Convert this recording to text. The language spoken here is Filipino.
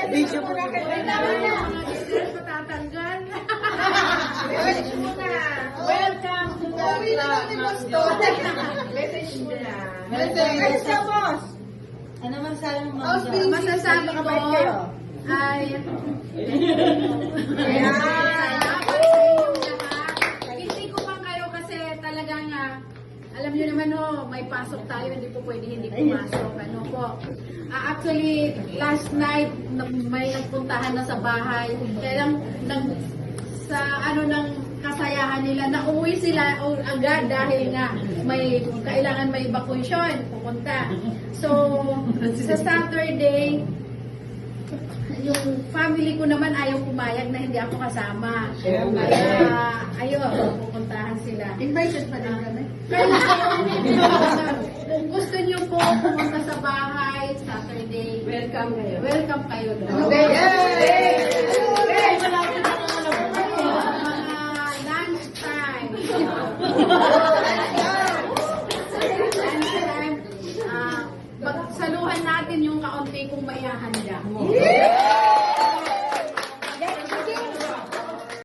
Video mo na Patatanggal. Welcome to the club. Message mo na. Message ka, boss. Ano masasabi mo, Boss, Ma'am Jo? Masasabi ko ay hindi ko man kayo kasi talagang alam niyo naman may pasok tayo, hindi po pwede hindi pumasok. Ano po? Actually, last night may nagpuntahan na sa bahay. Kaya lang sa ng kasayahan nila, nauwi sila agad dahil nga may kailangan may evacuation pupunta. So, sa Saturday, yung family ko naman ayaw pumayag na hindi ako kasama. Kaya, ayun, pupuntahan sila. Invited pa din kami. Kung gusto niyo po pumunta sa bahay, Saturday, Welcome kayo. welcome kayo doon. Yay! Mga lunchtime. Lunchtime, magsaluhan natin yung kaunti kong maihahanda.